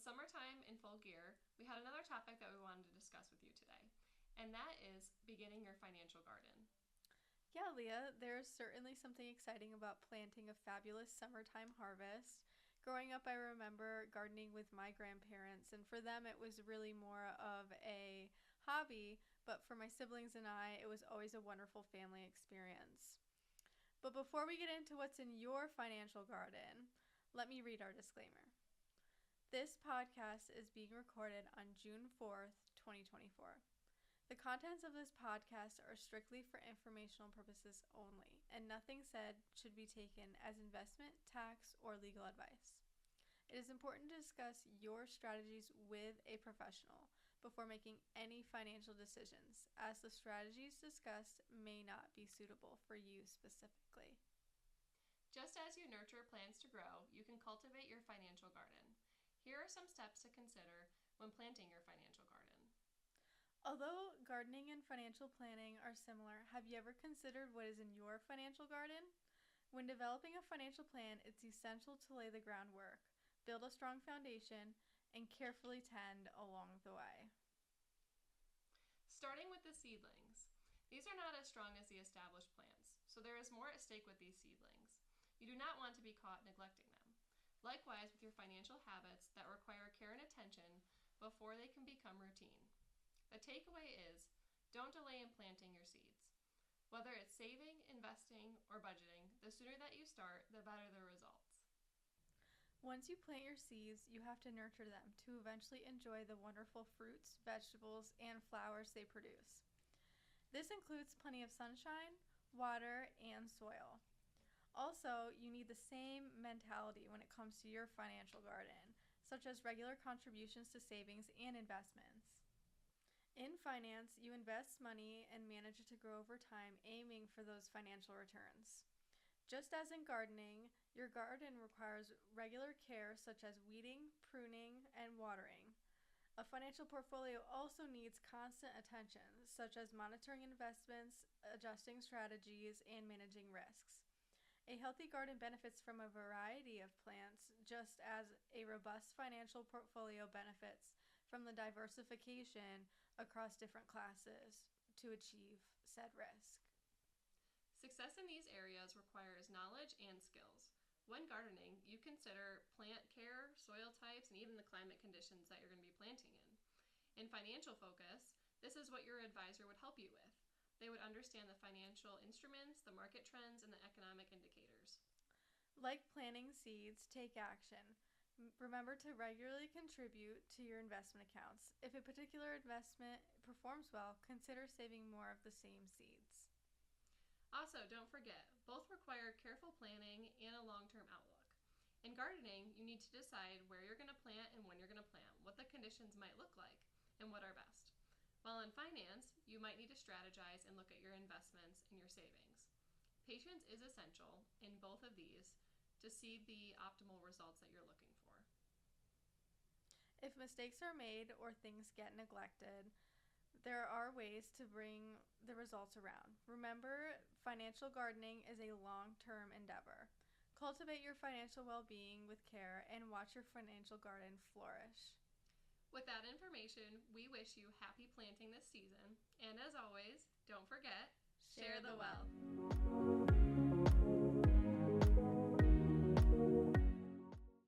summertime in full gear, we had another topic that we wanted to discuss with you today, and that is beginning your financial garden. Yeah, Leah, there's certainly something exciting about planting a fabulous summertime harvest. Growing up, I remember gardening with my grandparents, and for them, it was really more of a hobby, but for my siblings and I, it was always a wonderful family experience. But before we get into what's in your financial garden, let me read our disclaimer. This podcast is being recorded on June 4th, 2024. The contents of this podcast are strictly for informational purposes only, and nothing said should be taken as investment, tax, or legal advice. It is important to discuss your strategies with a professional before making any financial decisions, as the strategies discussed may not be suitable for you specifically. Just as you nurture plants to grow, you can cultivate your financial garden. Here are some steps to consider when planting your financial garden. Although gardening and financial planning are similar, have you ever considered what is in your financial garden? When developing a financial plan, it's essential to lay the groundwork, build a strong foundation, and carefully tend along the way. Starting with the seedlings. These are not as strong as the established plants, so there is more at stake with these seedlings. You do not want to be caught neglecting them. Likewise with your financial habits that require care and attention before they can become routine. The takeaway is, don't delay in planting your seeds. Whether it's saving, investing, or budgeting, the sooner that you start, the better the results. Once you plant your seeds, you have to nurture them to eventually enjoy the wonderful fruits, vegetables, and flowers they produce. This includes plenty of sunshine, water, and soil. Also, you need the same mentality when it comes to your financial garden, such as regular contributions to savings and investments. In finance, you invest money and manage it to grow over time, aiming for those financial returns. Just as in gardening, your garden requires regular care such as weeding, pruning, and watering. A financial portfolio also needs constant attention, such as monitoring investments, adjusting strategies, and managing risks. A healthy garden benefits from a variety of plants, just as a robust financial portfolio benefits from the diversification across different classes to achieve said risk. Success in these areas requires knowledge and skills. When gardening, you consider plant care, soil types, and even the climate conditions that you're going to be planting in. In financial focus, this is what your advisor would help you with. They would understand the financial instruments, the market trends, and the economic indicators. Like planting seeds, take action. Remember to regularly contribute to your investment accounts. If a particular investment performs well, consider saving more of the same seeds. Also, don't forget, both require careful planning and a long-term outlook. In gardening, you need to decide where you're going to plant and when you're going to plant, what the conditions might look like, and what are best. While in finance, you might need to strategize and look at your investments and your savings. Patience is essential in both of these to see the optimal results that you're looking for. If mistakes are made or things get neglected, there are ways to bring the results around. Remember, financial gardening is a long-term endeavor. Cultivate your financial well-being with care and watch your financial garden flourish. With that information, we wish you happy planting this season. And as always, don't forget, Share the wealth.